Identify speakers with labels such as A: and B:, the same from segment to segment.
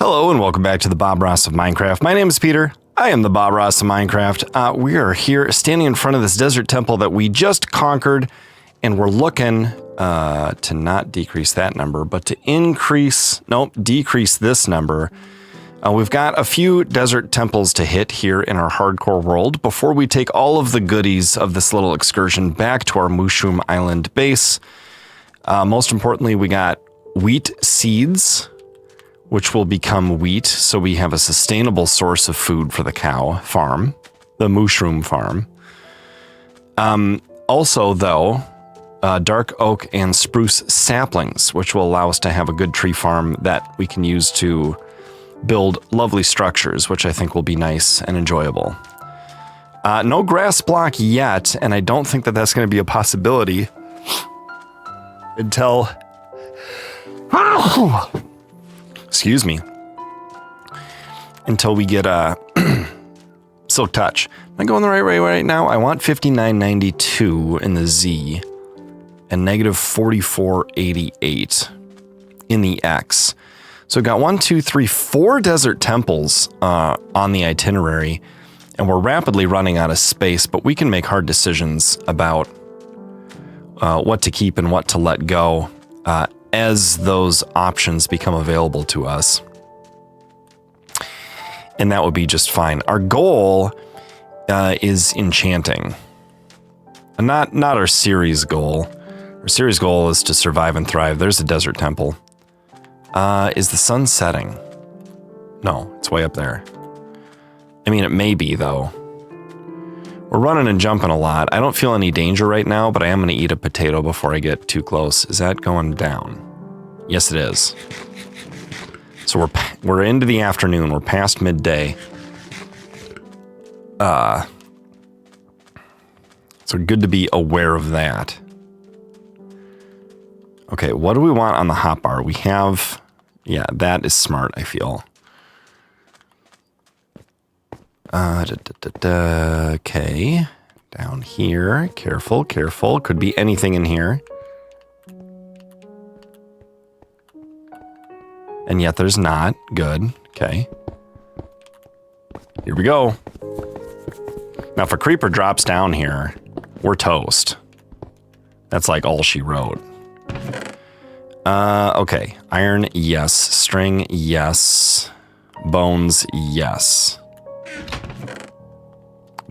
A: Hello and welcome back to the Bob Ross of Minecraft. My name is Peter. I am the Bob Ross of Minecraft. We are here standing in front of this desert temple that we just conquered, and we're looking to not decrease that number, but to decrease this number. We've got a few desert temples to hit here in our hardcore world before we take all of the goodies of this little excursion back to our Mushroom Island base. Most importantly, we got wheat seeds, which will become wheat, so we have a sustainable source of food for the cow farm, the mushroom farm. Also, though, dark oak and spruce saplings, which will allow us to have a good tree farm that we can use to build lovely structures, which I think will be nice and enjoyable. No grass block yet, and I don't think that that's going to be a possibility until... Excuse me. Until we get a Silk Touch. Am I going the right way right now? I want 5992 in the Z and negative 4488 in the X. So we've got 4 desert temples on the itinerary, and we're rapidly running out of space, but we can make hard decisions about what to keep and what to let go as those options become available to us. And that would be just fine. Our goal is enchanting. Not our series goal. Our series goal is to survive and thrive. There's a desert temple. Is the sun setting? No, it's way up there. I mean, it may be, though. We're running and jumping a lot. I don't feel any danger right now, but I am going to eat a potato before I get too close. Is that going down? Yes, it is. So we're into the afternoon. We're past midday. So good to be aware of that. Okay, what do we want on the hotbar? We have... Yeah, that is smart, I feel. Okay. Down here. Careful, careful. Could be anything in here. And yet there's not. Good. Okay. Here we go. Now, if a creeper drops down here, we're toast. That's like all she wrote. Okay. Iron, yes. String, yes. Bones, yes.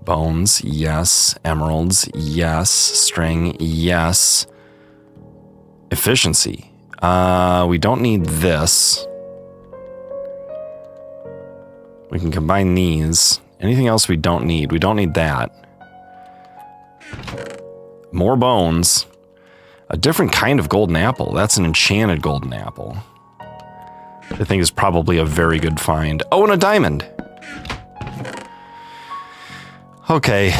A: Bones, yes. Emeralds, yes. String, yes. Efficiency. We don't need this. We can combine these. Anything else we don't need? We don't need that. More bones. A different kind of golden apple. That's an enchanted golden apple. I think is probably a very good find. Oh, and a diamond. Okay.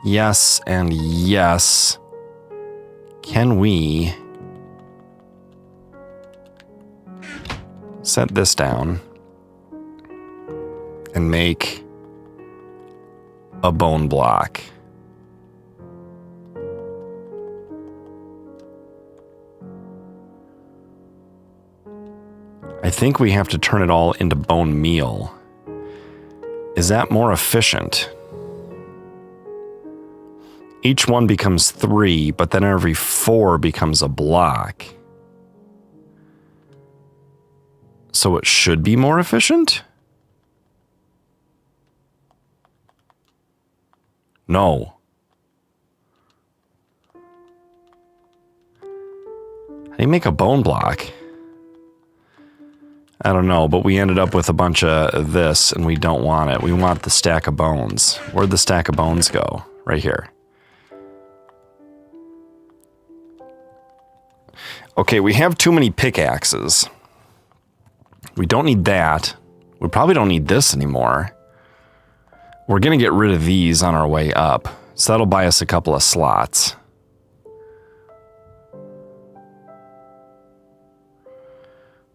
A: Yes and yes. Can we set this down and make a bone block? I think we have to turn it all into bone meal. Is that more efficient? Each one becomes 3, but then every 4 becomes a block. So it should be more efficient? No. How do you make a bone block? I don't know, but we ended up with a bunch of this, and we don't want it. We want the stack of bones. Where'd the stack of bones go? Right here. Okay, we have too many pickaxes. We don't need that. We probably don't need this anymore. We're going to get rid of these on our way up. So that'll buy us a couple of slots.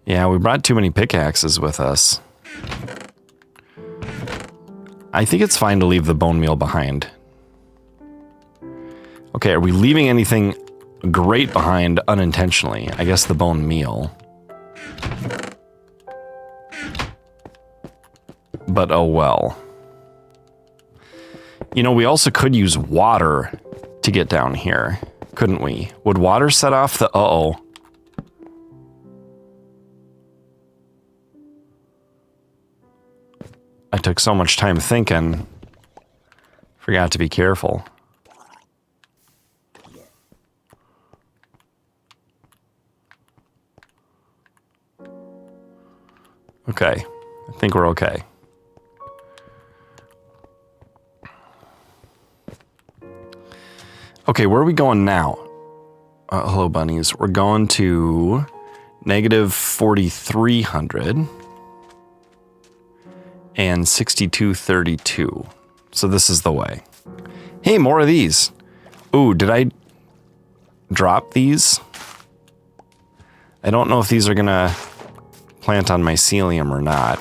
A: Yeah, we brought too many pickaxes with us. I think it's fine to leave the bone meal behind. Okay, are we leaving anything great behind unintentionally. I guess the bone meal. But oh well. You know, we also could use water to get down here, couldn't we? Would water set off the... Uh-oh. I took so much time thinking. Forgot to be careful. Okay. I think we're okay. Okay, where are we going now? Hello, bunnies. We're going to negative 4,300 and 6,232. So this is the way. Hey, more of these. Ooh, did I drop these? I don't know if these are gonna plant on mycelium or not.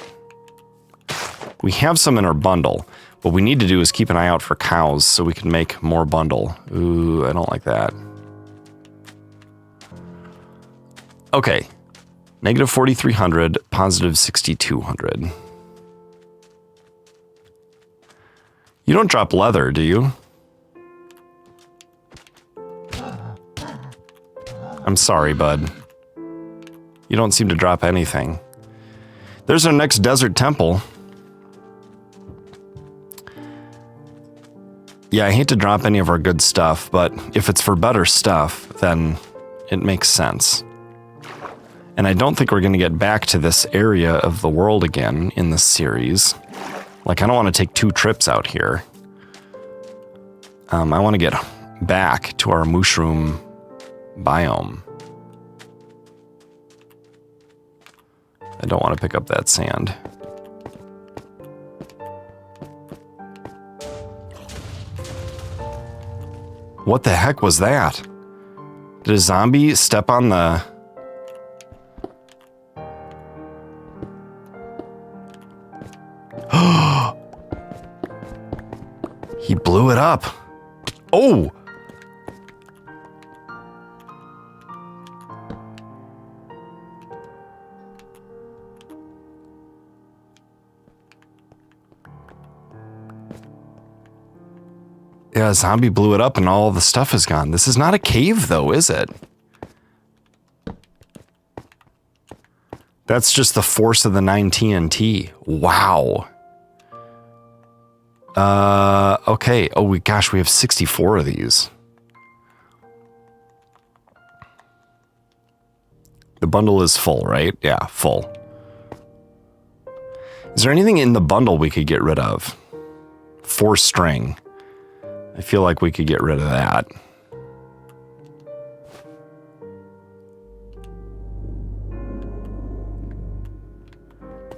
A: We have some in our bundle. What we need to do is keep an eye out for cows so we can make more bundle. Ooh, I don't like that. Okay. Negative 4,300, positive 6,200. You don't drop leather, do you? I'm sorry, bud. You don't seem to drop anything. There's our next desert temple. Yeah, I hate to drop any of our good stuff, but if it's for better stuff, then it makes sense. And I don't think we're going to get back to this area of the world again in this series. Like, I don't want to take 2 trips out here. I want to get back to our mushroom biome. I don't want to pick up that sand. What the heck was that? Did a zombie step on the... He blew it up. Oh! Yeah, a zombie blew it up and all the stuff is gone. This is not a cave, though, is it? That's just the force of the 9 TNT. Wow. Okay. Oh, gosh, we have 64 of these. The bundle is full, right? Yeah, full. Is there anything in the bundle we could get rid of? 4 string. I feel like we could get rid of that.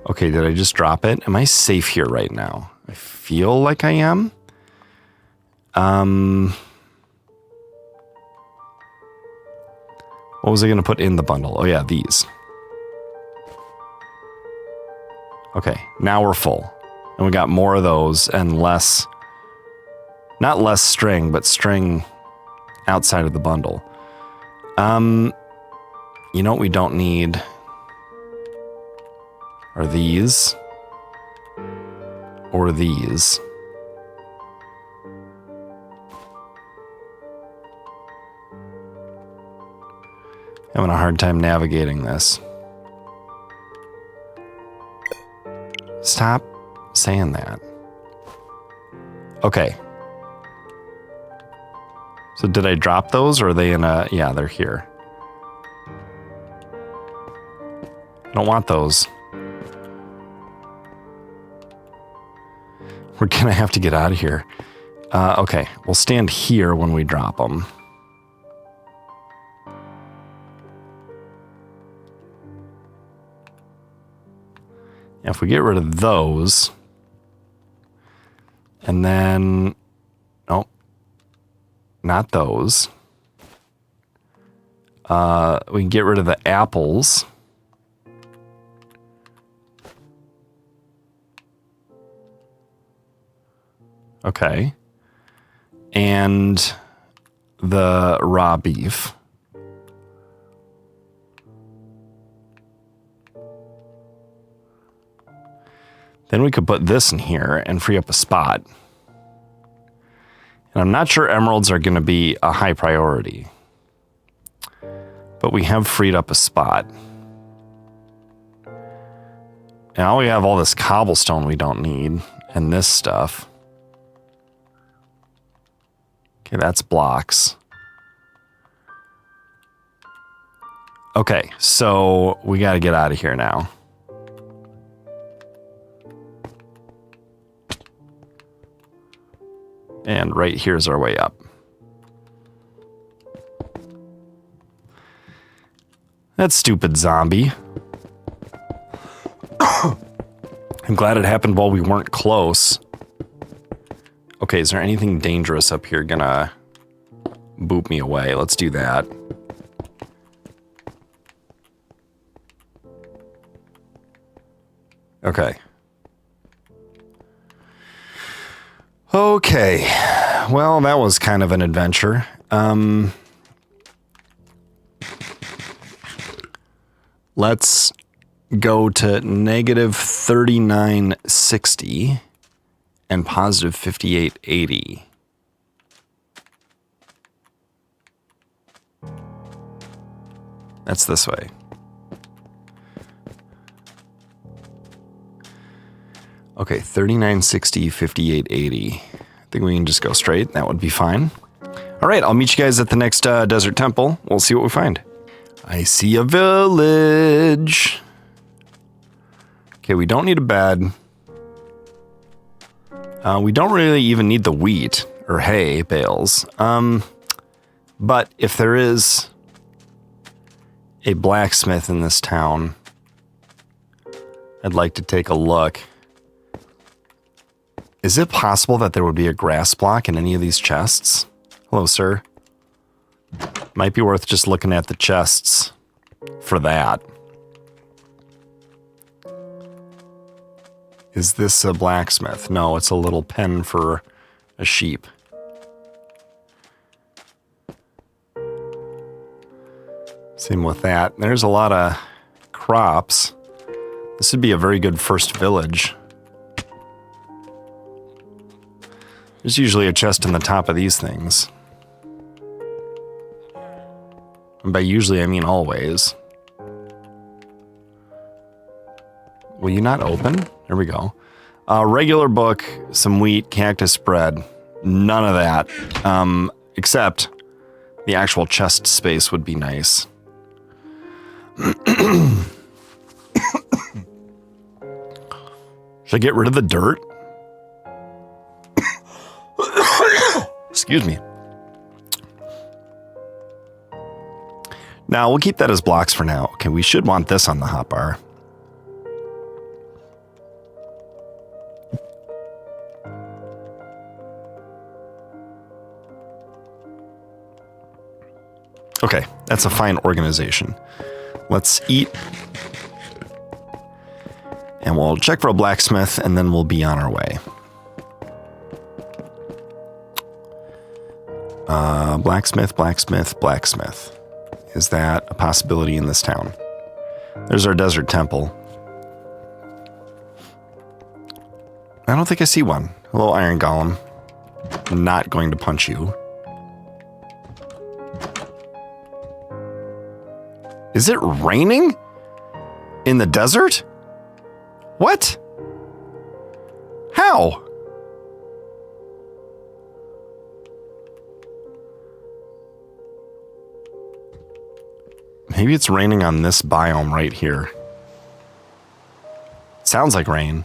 A: Okay, did I just drop it? Am I safe here right now? I feel like I am. What was I going to put in the bundle? Oh yeah, these. Okay, now we're full. And we got more of those and less... Not less string, but string outside of the bundle. You know what we don't need are these or these. Having a hard time navigating this. Stop saying that. Okay. So did I drop those or are they in a... Yeah, they're here. I don't want those. We're gonna have to get out of here. Okay, we'll stand here when we drop them. If we get rid of those, and then... Oh, not those. We can get rid of the apples. Okay. And the raw beef. Then we could put this in here and free up a spot. And I'm not sure emeralds are going to be a high priority. But we have freed up a spot. Now we have all this cobblestone we don't need. And this stuff. Okay, that's blocks. Okay, so we got to get out of here now. And right here's our way up. That stupid zombie. I'm glad it happened while we weren't close. Okay, is there anything dangerous up here gonna boop me away? Let's do that. Okay. Okay. Well, that was kind of an adventure. Let's go to negative 3960 and positive 5880. That's this way. Okay, 3960, 5880. I think we can just go straight. That would be fine. All right, I'll meet you guys at the next desert temple. We'll see what we find. I see a village. Okay, we don't need a bed. We don't really even need the wheat or hay bales. But if there is a blacksmith in this town, I'd like to take a look. Is it possible that there would be a grass block in any of these chests? Hello, sir. Might be worth just looking at the chests for that. Is this a blacksmith? No, it's a little pen for a sheep. Same with that. There's a lot of crops. This would be a very good first village. There's usually a chest in the top of these things. And by usually, I mean always. Will you not open? There we go. Regular book, some wheat, cactus bread. None of that. Except the actual chest space would be nice. Should I get rid of the dirt? Excuse me. Now, we'll keep that as blocks for now. Okay, we should want this on the hotbar. Okay, that's a fine organization. Let's eat. And we'll check for a blacksmith, and then we'll be on our way. Blacksmith, blacksmith, blacksmith. Is that a possibility in this town? There's our desert temple. I don't think I see one. Hello, iron golem. I'm not going to punch you. Is it raining? In the desert? What? How? Maybe it's raining on this biome right here. Sounds like rain.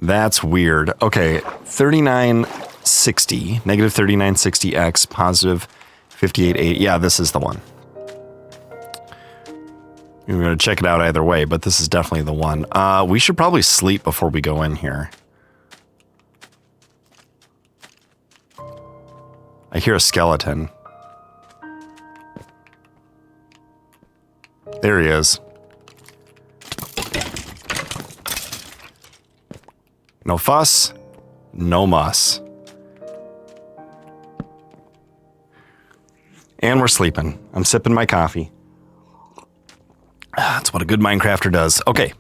A: That's weird. Okay, 3960, negative 3960x, positive 5880. Yeah, this is the one. We're going to check it out either way, but this is definitely the one. We should probably sleep before we go in here. I hear a skeleton. There he is. No fuss, no muss. And we're sleeping. I'm sipping my coffee. That's what a good Minecrafter does. Okay.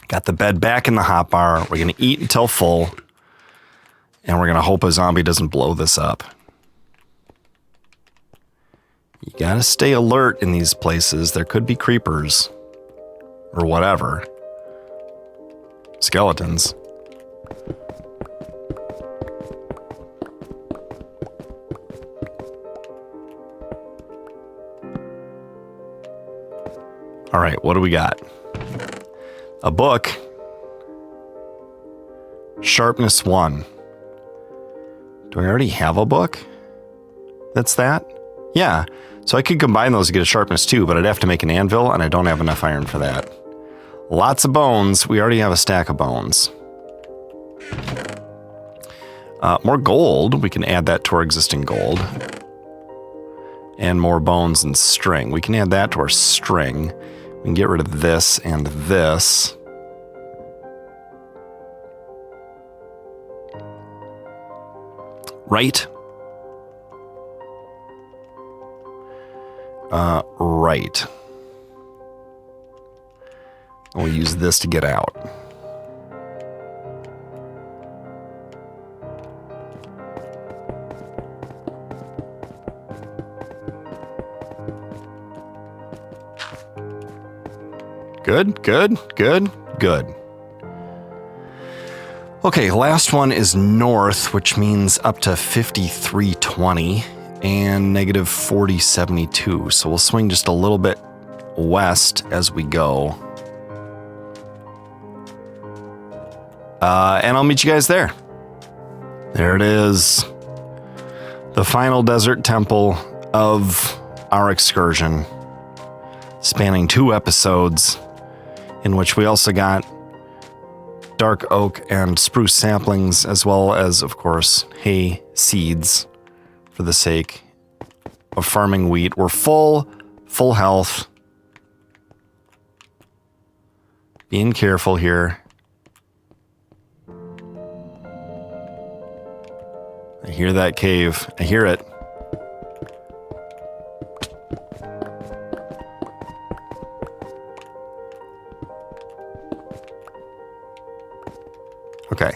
A: Got the bed back in the hotbar. We're going to eat until full. And we're going to hope a zombie doesn't blow this up. You got to stay alert in these places. There could be creepers. Or whatever. Skeletons. All right, what do we got? A book. Sharpness 1. Do I already have a book? That's that? Yeah. So I could combine those to get a sharpness 2, but I'd have to make an anvil, and I don't have enough iron for that. Lots of bones. We already have a stack of bones. More gold. We can add that to our existing gold. And more bones and string. We can add that to our string. We can get rid of this and this. Right? Right. We'll use this to get out. Good, good, good, good. Okay, last one is north, which means up to 5320 and negative 4072. So we'll swing just a little bit west as we go. And I'll meet you guys there. There it is. The final desert temple of our excursion, spanning 2 episodes, in which we also got dark oak and spruce saplings, as well as, of course, hay seeds for the sake of farming wheat. We're full health. Being careful here. I hear that cave. I hear it. Okay.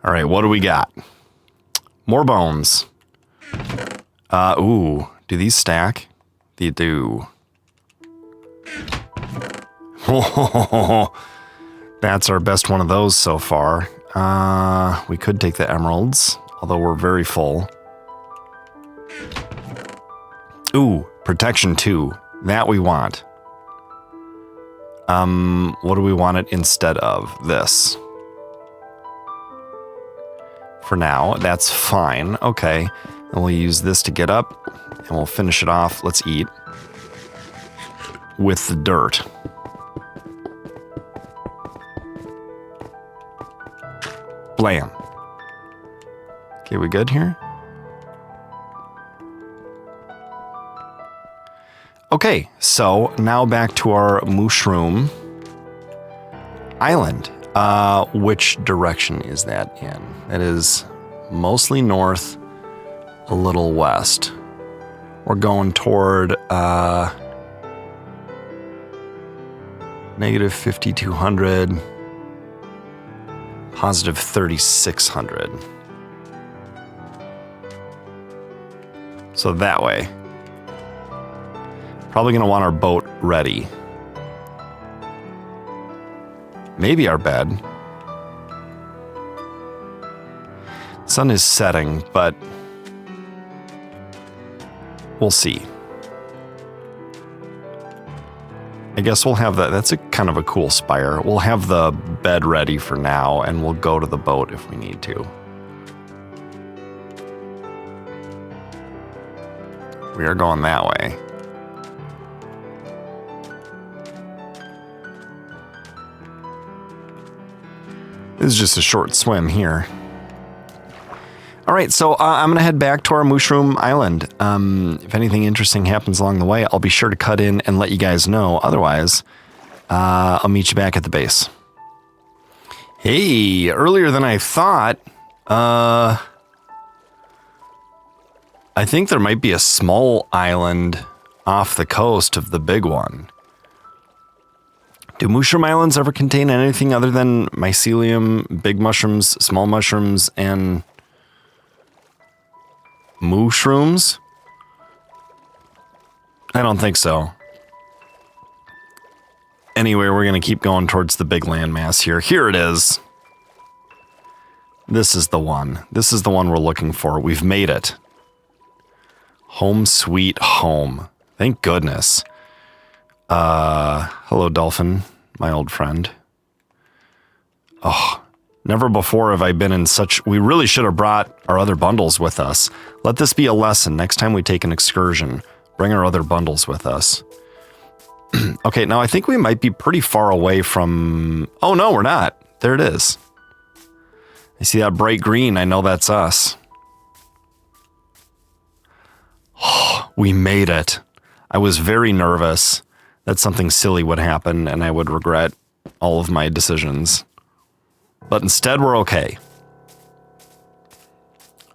A: All right, what do we got? More bones. Ooh, do these stack? They do. That's our best one of those so far. We could take the emeralds, although we're very full. Ooh, protection 2. That we want. What do we want it instead of? This. For now, that's fine. Okay. And we'll use this to get up, and we'll finish it off. Let's eat. With the dirt. Blam. Okay, we good here? Okay, so now back to our mushroom island. Which direction is that in? That is mostly north, a little west. We're going toward negative 5200, positive 3600. So that way. Probably going to want our boat ready. Maybe our bed. Sun is setting, but we'll see. I guess we'll have that. That's a kind of a cool spire. We'll have the bed ready for now, and we'll go to the boat if we need to. We are going that way. This is just a short swim here. All right, so I'm going to head back to our mushroom island. If anything interesting happens along the way, I'll be sure to cut in and let you guys know. Otherwise, I'll meet you back at the base. Hey, earlier than I thought. I think there might be a small island off the coast of the big one. Do mushroom islands ever contain anything other than mycelium, big mushrooms, small mushrooms, and mushrooms? I don't think so. Anyway, we're going to keep going towards the big landmass here. Here it is. This is the one. This is the one we're looking for. We've made it. Home sweet home. Thank goodness. Hello, Dolphin, my old friend. Oh, never before have I been in such... We really should have brought our other bundles with us. Let this be a lesson. Next time we take an excursion, bring our other bundles with us. Okay, now I think we might be pretty far away from... Oh, no, we're not. There it is. I see that bright green. I know that's us. Oh, we made it. I was very nervous that something silly would happen and I would regret all of my decisions. But instead, we're okay.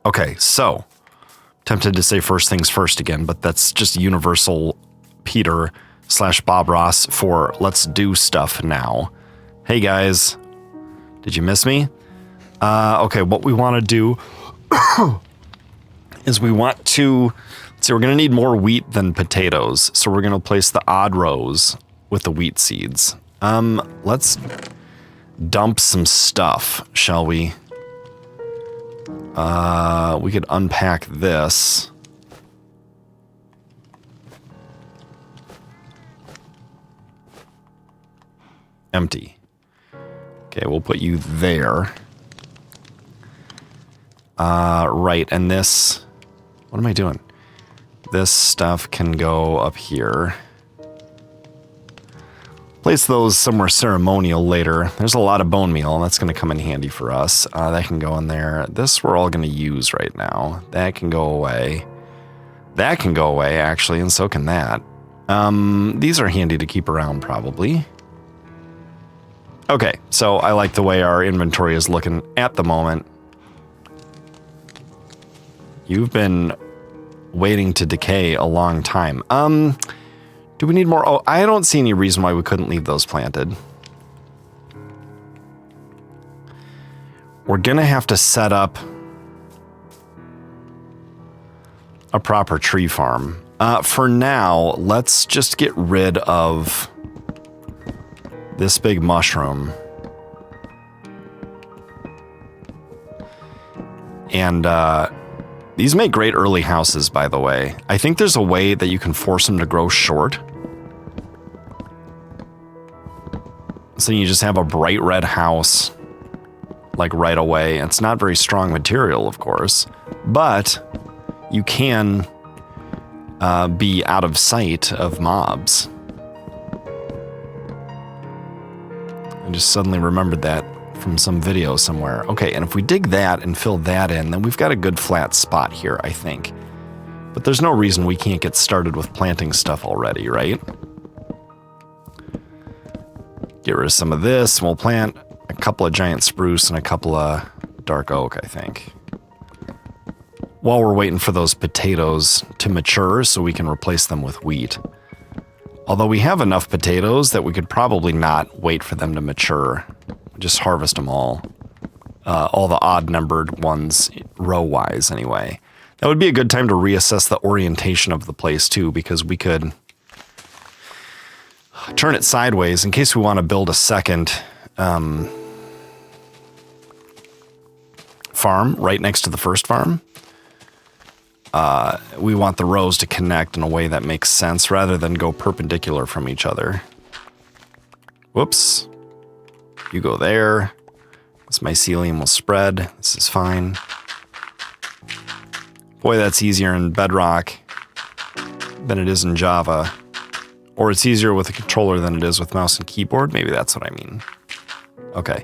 A: Okay, so... Tempted to say first things first again, but that's just universal Peter / Bob Ross for let's do stuff now. Hey guys, did you miss me? Okay, what we want to do is we want to, let's see, we're going to need more wheat than potatoes. So we're going to place the odd rows with the wheat seeds. Let's dump some stuff, shall we? We could unpack this. Empty. Okay, we'll put you there. Right, and this... What am I doing? This stuff can go up here. Place those somewhere ceremonial later. There's a lot of bone meal, and that's going to come in handy for us. That can go in there. This we're all going to use right now. That can go away. That can go away, actually, and so can that. These are handy to keep around, probably. Okay, so I like the way our inventory is looking at the moment. You've been waiting to decay a long time. Do we need more? Oh, I don't see any reason why we couldn't leave those planted. We're gonna have to set up a proper tree farm. For now, let's just get rid of this big mushroom. And these make great early houses, by the way. I think there's a way that you can force them to grow short. So you just have a bright red house, like right away. It's not very strong material, of course, but you can be out of sight of mobs. I just suddenly remembered that from some video somewhere. Okay, and if we dig that and fill that in, then we've got a good flat spot here, I think. But there's no reason we can't get started with planting stuff already, right? Get rid of some of this, and we'll plant a couple of giant spruce and a couple of dark oak, I think. While we're waiting for those potatoes to mature so we can replace them with wheat. Although we have enough potatoes that we could probably not wait for them to mature. Just harvest them all the odd-numbered ones, row-wise anyway. That would be a good time to reassess the orientation of the place, too, because we could turn it sideways in case we want to build a second farm right next to the first farm. We want the rows to connect in a way that makes sense rather than go perpendicular from each other. Whoops. You go there. This mycelium will spread. This is fine. Boy, that's easier in Bedrock than it is in Java. Or it's easier with a controller than it is with mouse and keyboard. Maybe that's what I mean. Okay.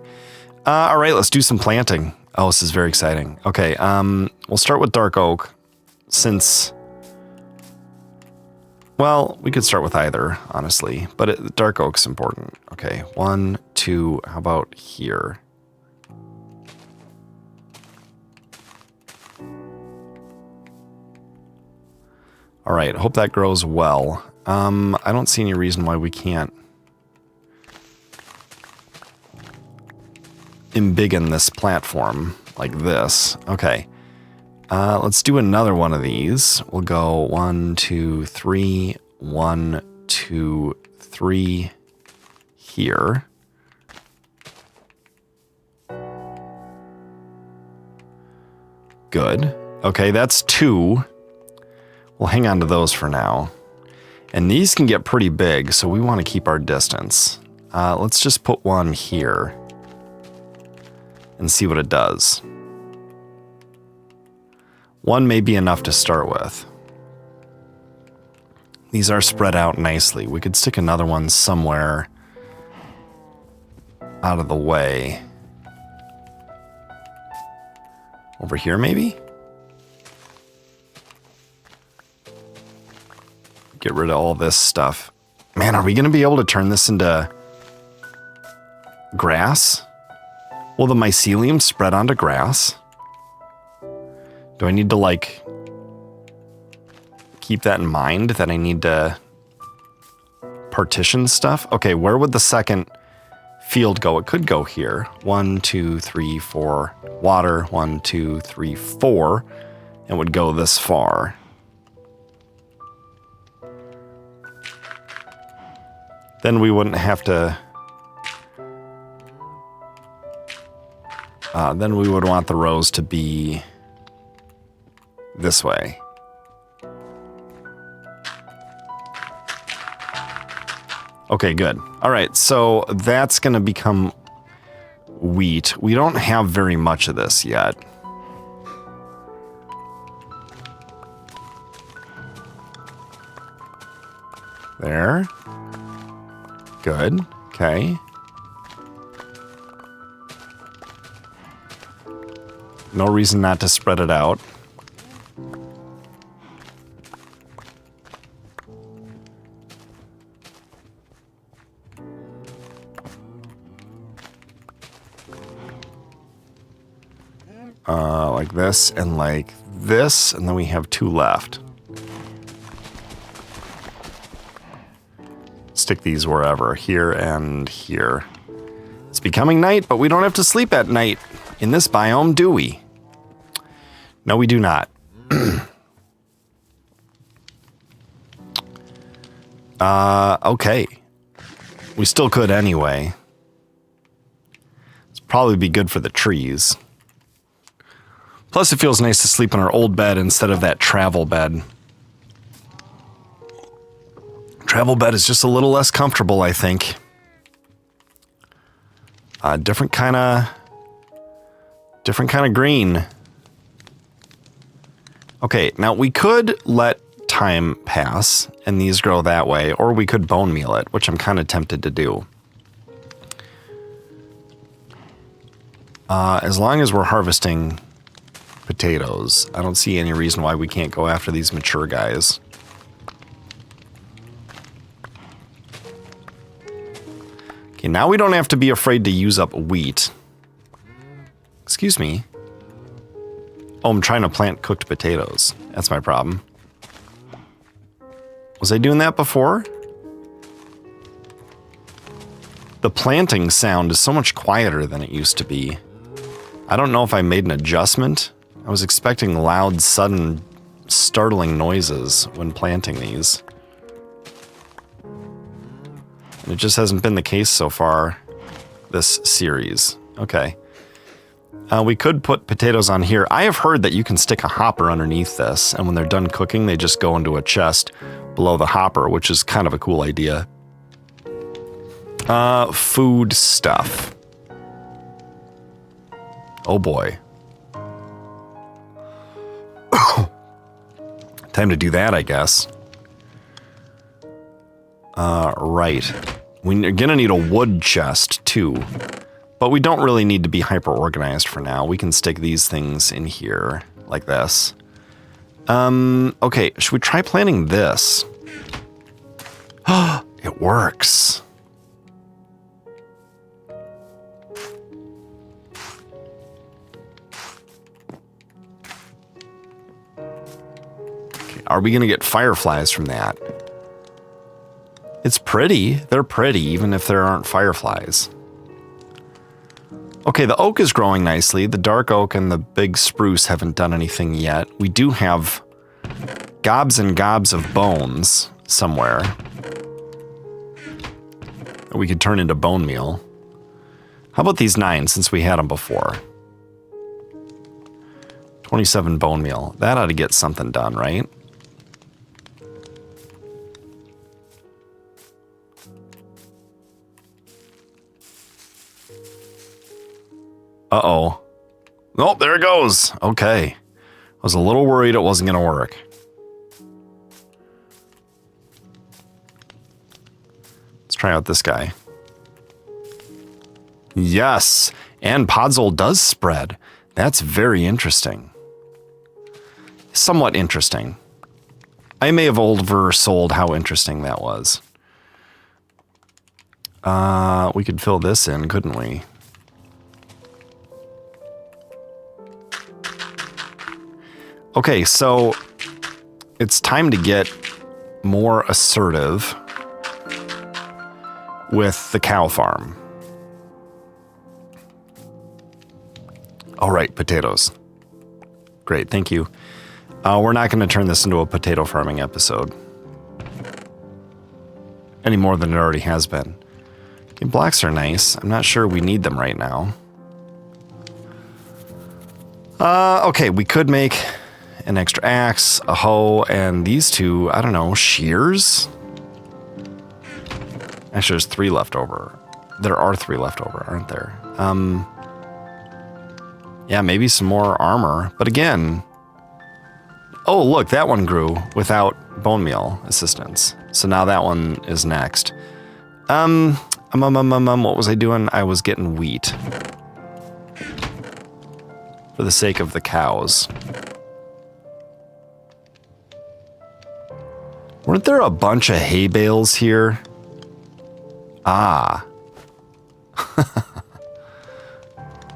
A: All right, let's do some planting. Oh, this is very exciting. Okay, we'll start with dark oak. Since, well, we could start with either, honestly, but dark oak's important. Okay, 1, 2, how about here? All right, hope that grows well. I don't see any reason why we can't embiggen this platform like this. Okay. Let's do another one of these. We'll go 1, 2, 3, 1, 2, 3 here. Good. Okay, that's 2. We'll hang on to those for now. And these can get pretty big, so we want to keep our distance. Let's just put 1 here and see what it does. 1 may be enough to start with. These are spread out nicely. We could stick another one somewhere out of the way. Over here, maybe? Get rid of all this stuff. Man, are we going to be able to turn this into grass? Will the mycelium spread onto grass? Do I need to, like, keep that in mind, that I need to partition stuff? Okay, where would the second field go? It could go here. 1, 2, 3, 4. Water. 1, 2, 3, 4. And would go this far. Then we wouldn't have to... then we would want the rows to be this way. Okay, good. All right, so that's going to become wheat. We don't have very much of this yet. There. Good. Okay. No reason not to spread it out. Like this and like this, and then we have 2 left. Stick these wherever, here and here. It's becoming night, but we don't have to sleep at night in this biome, do we? No, we do not. Okay. We still could anyway. It's probably be good for the trees. Plus, it feels nice to sleep in our old bed instead of that travel bed. Travel bed is just a little less comfortable, I think. Different kind of green. Okay, now we could let time pass and these grow that way, or we could bone meal it, which I'm kind of tempted to do. As long as we're harvesting potatoes, I don't see any reason why we can't go after these mature guys. Okay, now we don't have to be afraid to use up wheat. Excuse me. Oh, I'm trying to plant cooked potatoes. That's my problem. Was I doing that before? The planting sound is so much quieter than it used to be. I don't know if I made an adjustment. I was expecting loud, sudden, startling noises when planting these. And it just hasn't been the case so far this series. Okay. We could put potatoes on here. I have heard that you can stick a hopper underneath this, and when they're done cooking, they just go into a chest below the hopper, which is kind of a cool idea. Food stuff. Oh boy. Time to do that, I guess. Right. We're gonna need a wood chest, too. But we don't really need to be hyper-organized for now. We can stick these things in here, like this. Okay, should we try planting this? It works. Okay, Are we going to get fireflies from that? It's pretty. They're pretty, even if there aren't fireflies. Okay, the oak is growing nicely. The dark oak and the big spruce haven't done anything yet. We do have gobs and gobs of bones somewhere that we could turn into bone meal. How about these 9 since we had them before? 27 bone meal. That ought to get something done, right? Uh-oh. Oh, there it goes. Okay. I was a little worried it wasn't going to work. Let's try out this guy. Yes, and podzol does spread. That's very interesting. Somewhat interesting. I may have oversold how interesting that was. We could fill this in, couldn't we? Okay, so it's time to get more assertive with the cow farm. All right, potatoes. Great, thank you. We're not going to turn this into a potato farming episode. Any more than it already has been. Okay, blocks are nice. I'm not sure we need them right now. Okay, we could make an extra axe, a hoe, and these 2, I don't know, shears? Actually, there's 3 left over. There are 3 left over, aren't there? Yeah, maybe some more armor. But again... Oh, look, that one grew without bone meal assistance. So now that one is next. What was I doing? I was getting wheat. For the sake of the cows. Weren't there a bunch of hay bales here? Ah.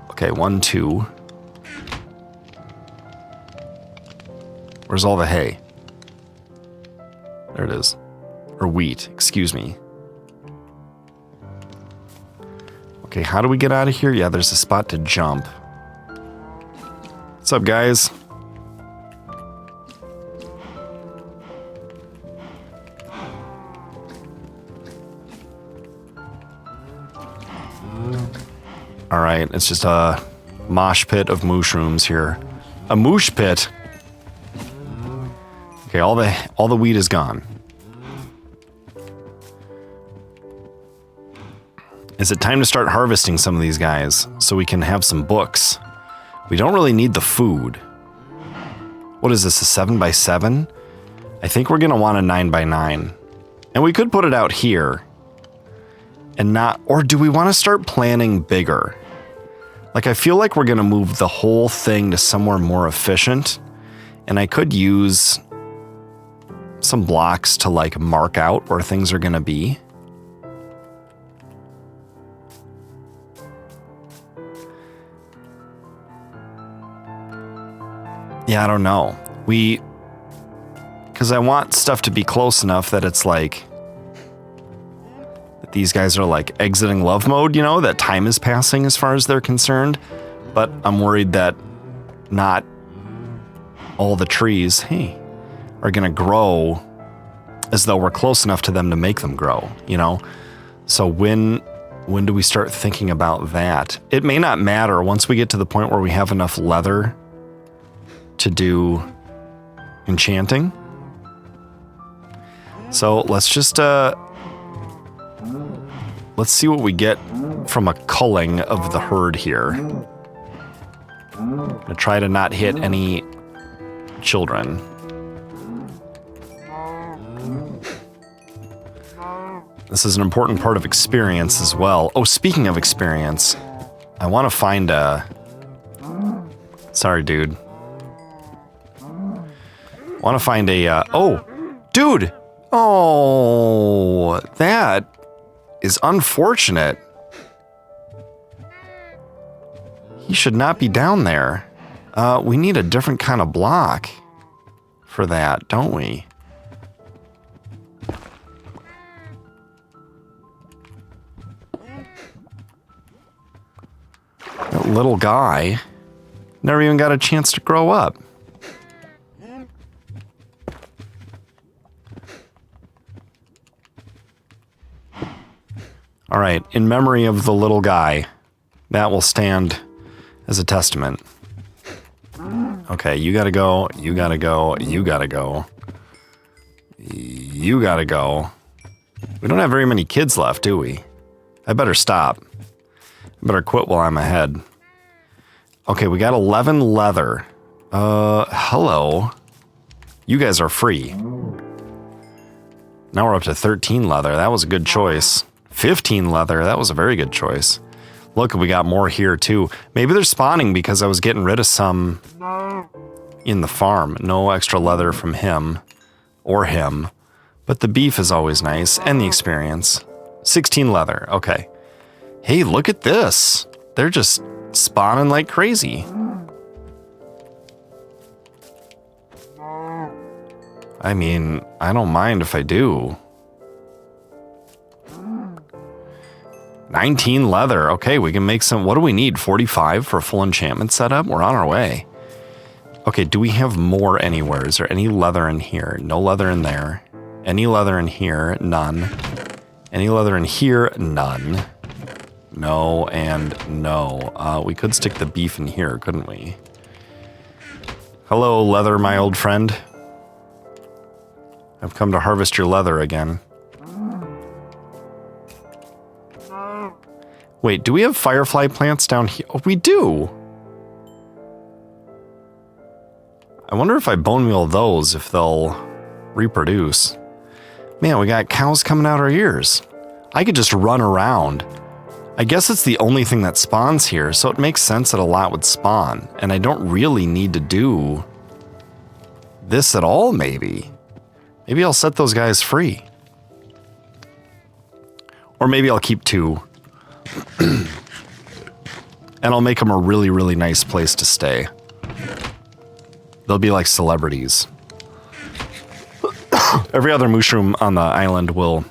A: Okay, 1, 2. Where's all the hay? There it is. Or wheat, excuse me. Okay, how do we get out of here? Yeah, there's a spot to jump. What's up, guys? All right, it's just a mosh pit of mushrooms here. A moosh pit. Okay, all the wheat is gone. Is it time to start harvesting some of these guys so we can have some books? We don't really need the food. What is this, a 7x7? I think we're gonna want a 9x9. And we could put it out here. And not, or do we want to start planning bigger? Like, I feel like we're gonna move the whole thing to somewhere more efficient. And I could use some blocks to like mark out where things are gonna be. Yeah, I don't know. Because I want stuff to be close enough that it's like, that these guys are like exiting love mode, you know, that time is passing as far as they're concerned. But I'm worried that not all the trees, hey, are gonna grow as though we're close enough to them to make them grow, you know? So when do we start thinking about that? It may not matter once we get to the point where we have enough leather to do enchanting. So let's just let's see what we get from a culling of the herd here. I'm gonna try to not hit any children. This is an important part of experience as well. Oh, speaking of experience, I want to find a... Sorry, dude. I want to find a... Oh, dude! Oh, that is unfortunate. He should not be down there. We need a different kind of block for that, don't we? That little guy never even got a chance to grow up. All right, in memory of the little guy, that will stand as a testament. Okay, you gotta go, you gotta go, you gotta go. You gotta go. We don't have very many kids left, do we? I better stop. I better quit while I'm ahead. Okay, we got 11 leather. Hello. You guys are free. Now we're up to 13 leather. That was a good choice. 15 leather. That was a very good choice. Look, we got more here too. Maybe they're spawning because I was getting rid of some in the farm. No extra leather from him or him. But the beef is always nice and the experience. 16 leather. Okay. Hey, look at this. They're just spawning like crazy. I mean, I don't mind if I do. 19 leather. Okay, we can make some. What do we need? 45 for a full enchantment setup? We're on our way. Okay, do we have more anywhere? Is there any leather in here? No leather in there. Any leather in here? None. Any leather in here? None. No and no. We could stick the beef in here, couldn't we? Hello, leather, my old friend. I've come to harvest your leather again. Wait, do we have firefly plants down here? Oh, we do. I wonder if I bone meal those, if they'll reproduce. Man, we got cows coming out our ears. I could just run around. I guess it's the only thing that spawns here, so it makes sense that a lot would spawn. And I don't really need to do this at all, maybe. Maybe I'll set those guys free. Or maybe I'll keep 2. And I'll make them a really, really nice place to stay. They'll be like celebrities. Every other mushroom on the island will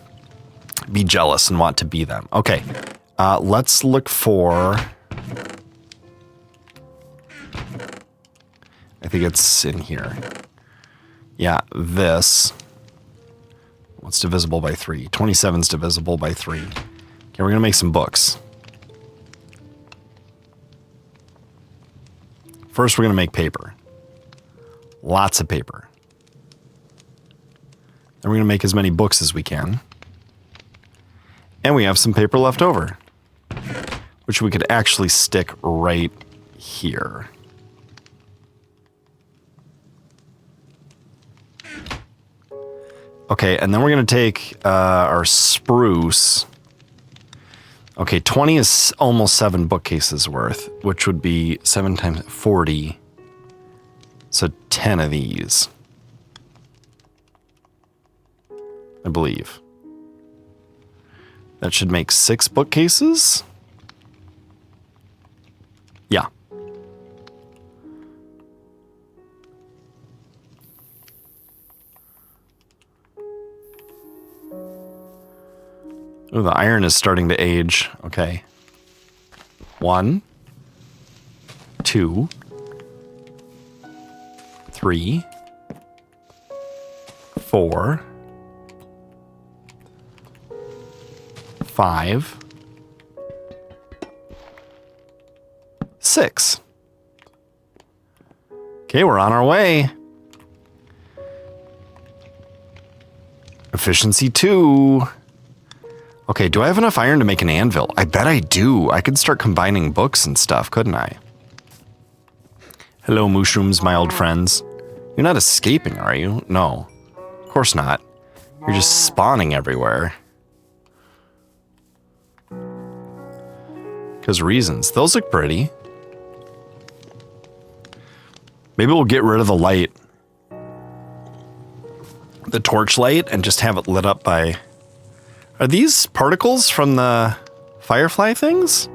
A: be jealous and want to be them. Okay, let's look for... I think it's in here. Yeah, this. What's divisible by 3? 27 is divisible by 3. Okay, we're gonna make some books. First, we're gonna make paper. Lots of paper. Then we're gonna make as many books as we can. And we have some paper left over, which we could actually stick right here. Okay, and then we're gonna take our spruce. Okay, 20 is almost 7 bookcases worth, which would be 7 times 40. So 10 of these, I believe. That should make 6 bookcases. Yeah. Oh, the iron is starting to age. Okay. 1, 2, 3, 4, 5, 6. Okay, we're on our way. Efficiency 2. Okay, do I have enough iron to make an anvil? I bet I do. I could start combining books and stuff, couldn't I? Hello, mushrooms, my old friends. You're not escaping, are you? No, of course not. You're just spawning everywhere. Because reasons. Those look pretty. Maybe we'll get rid of the light. The torch light and just have it lit up by... Are these particles from the firefly things?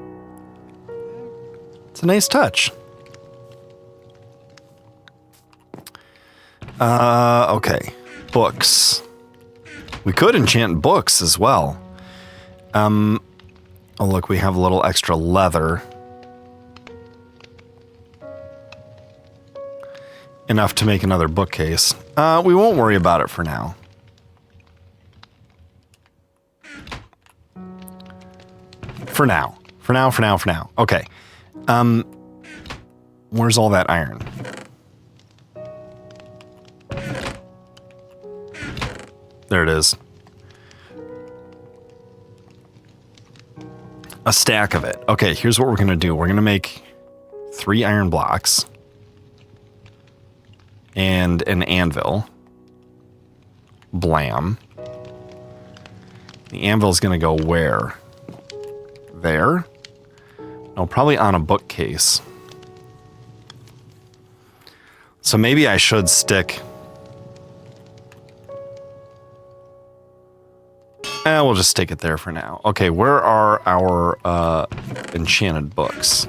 A: It's a nice touch. Okay. Books. We could enchant books as well. Oh, look, we have a little extra leather. Enough to make another bookcase. We won't worry about it for now. For now. Okay. Where's all that iron? There it is. A stack of it. Okay, here's what we're going to do. We're going to make 3 iron blocks. And an anvil. Blam. The anvil's going to go where? There? No, probably on a bookcase. So maybe I should stick... we'll just stick it there for now. Okay, where are our enchanted books?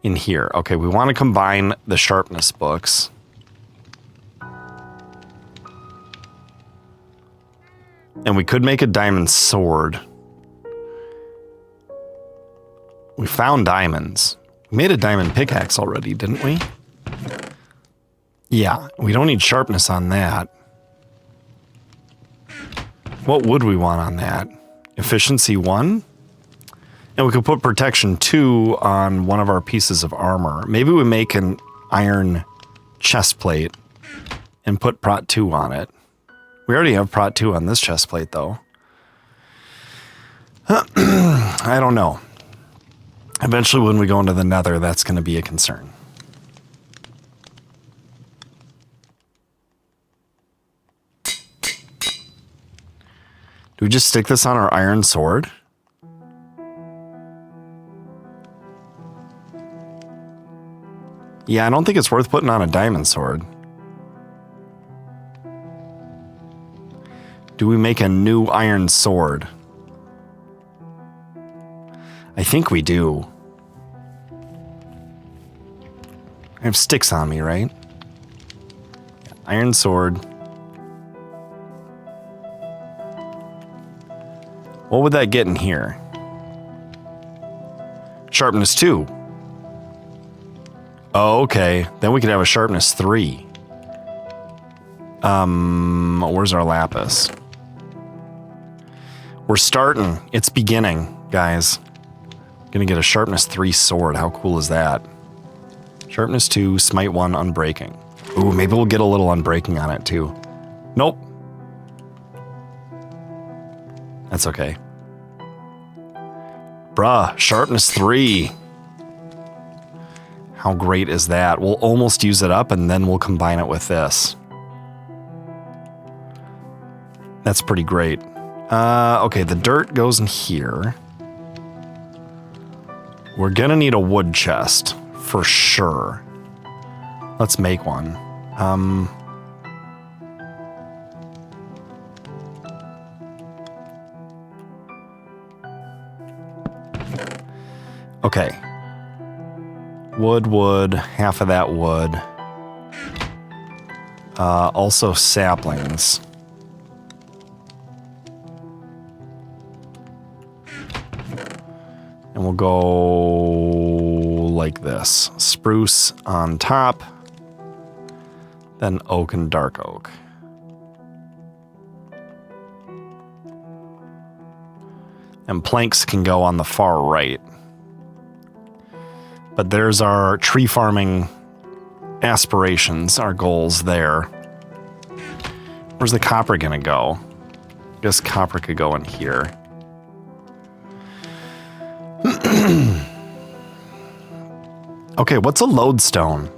A: In here. Okay, we want to combine the sharpness books. And we could make a diamond sword. We found diamonds. We made a diamond pickaxe already, didn't we? Yeah, we don't need sharpness on that. What would we want on that? Efficiency 1? And we could put protection 2 on one of our pieces of armor. Maybe we make an iron chest plate and put prot 2 on it. We already have prot 2 on this chest plate, though. I don't know. Eventually, when we go into the nether, that's going to be a concern. Do we just stick this on our iron sword? Yeah, I don't think it's worth putting on a diamond sword. Do we make a new iron sword? I think we do. I have sticks on me, right? Iron sword. What would that get in here? Sharpness 2. Oh, okay. Then we could have a sharpness 3. Where's our lapis? We're starting. It's beginning, guys. Gonna get a sharpness 3 sword. How cool is that? Sharpness 2, smite 1, unbreaking. Ooh, maybe we'll get a little unbreaking on it too. Nope. That's okay. Bruh, sharpness 3. How great is that? We'll almost use it up and then we'll combine it with this. That's pretty great. Okay, the dirt goes in here. We're gonna need a wood chest, for sure. Let's make one. Okay. Wood, half of that wood. Also saplings. And we'll go like this. Spruce on top, then oak and dark oak. And planks can go on the far right. But there's our tree farming aspirations, our goals there. Where's the copper gonna go? I guess copper could go in here. Okay, what's a lodestone?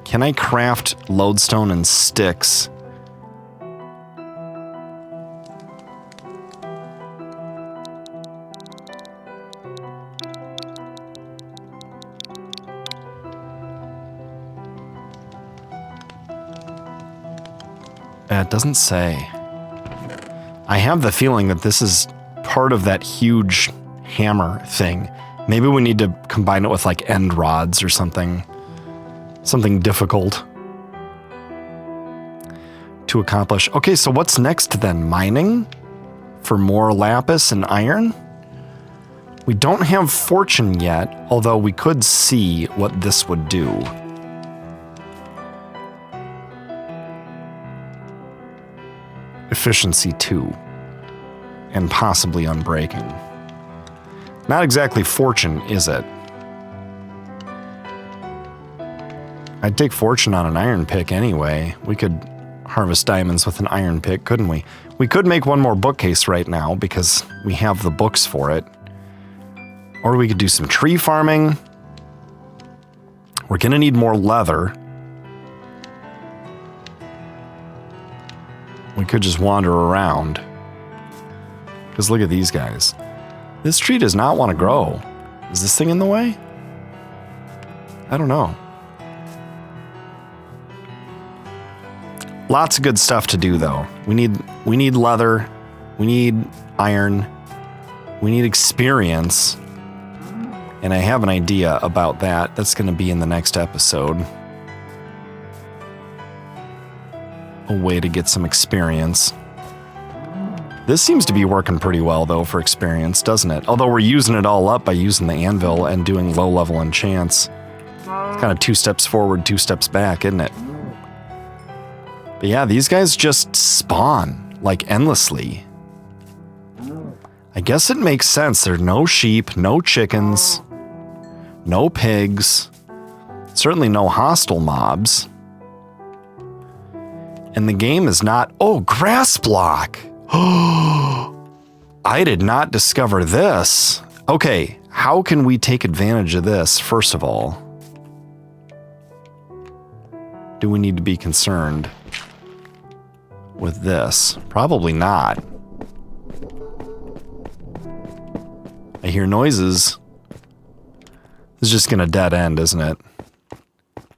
A: Can I craft lodestone and sticks? It doesn't say. I have the feeling that this is part of that huge hammer thing. Maybe we need to combine it with like end rods or something something difficult to accomplish. Okay, so what's next then? Mining for more lapis and iron? We don't have fortune yet, although we could see what this would do. Efficiency 2. And possibly unbreaking. Not exactly fortune, is it? I'd take fortune on an iron pick anyway. We could harvest diamonds with an iron pick, couldn't we? We could make one more bookcase right now because we have the books for it. Or we could do some tree farming. We're gonna need more leather. We could just wander around. Because look at these guys. This tree does not want to grow. Is this thing in the way? I don't know. Lots of good stuff to do though. We need leather. We need iron. We need experience. And I have an idea about that. That's going to be in the next episode. A way to get some experience. This seems to be working pretty well, though, for experience, doesn't it? Although we're using it all up by using the anvil and doing low-level enchants. It's kind of 2 steps forward, 2 steps back, isn't it? But yeah, these guys just spawn, like, endlessly. I guess it makes sense. There's no sheep, no chickens, no pigs, certainly no hostile mobs. And the game is not... Oh, grass block! I did not discover this. Okay, how can we take advantage of this, first of all? Do we need to be concerned with this? Probably not. I hear noises. This is just gonna dead end, isn't it?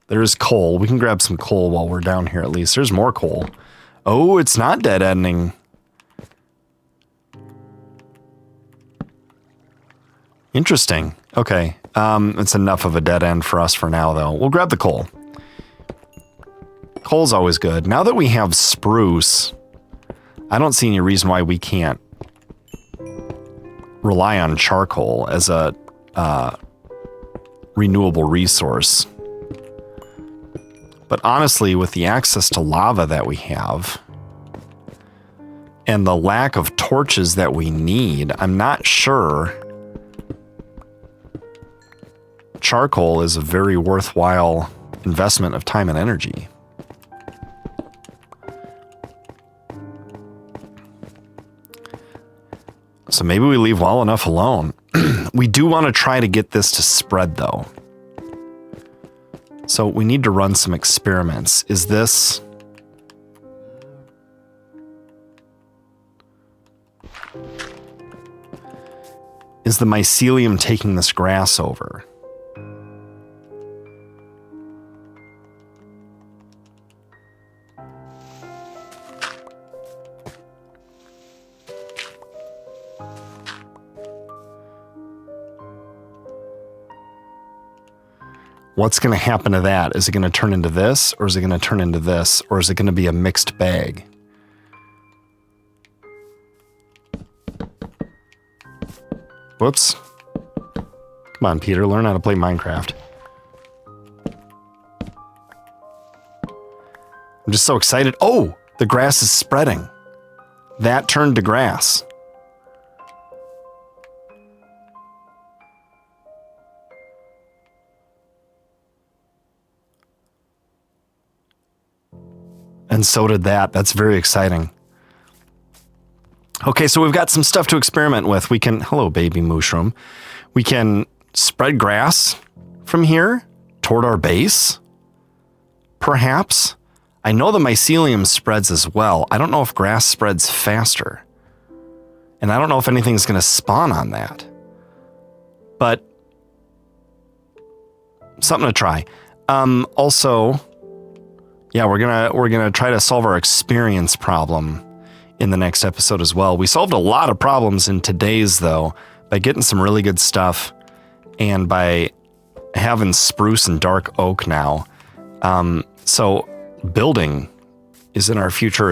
A: There's coal. We can grab some coal while we're down here at least. There's more coal. Oh, it's not dead ending. Interesting. Okay. It's enough of a dead end for us for now, though. We'll grab the coal. Coal's always good. Now that we have spruce, I don't see any reason why we can't rely on charcoal as a renewable resource. But honestly, with the access to lava that we have and the lack of torches that we need, I'm not sure charcoal is a very worthwhile investment of time and energy. So maybe we leave well enough alone. We do want to try to get this to spread, though. So we need to run some experiments. Is this... Is the mycelium taking this grass over? What's going to happen to that? Is it going to turn into this, or is it going to turn into this, or is it going to be a mixed bag? Whoops. Come on, Peter, learn how to play Minecraft. I'm just so excited. Oh, the grass is spreading. That turned to grass. And so did that. That's very exciting. Okay, so we've got some stuff to experiment with. We can, hello, baby mushroom. We can spread grass from here toward our base, perhaps. I know the mycelium spreads as well. I don't know if grass spreads faster. And I don't know if anything's going to spawn on that. But something to try. Also, yeah, we're gonna try to solve our experience problem in the next episode as well. We solved a lot of problems in today's, though, by getting some really good stuff and by having spruce and dark oak now. So building is in our future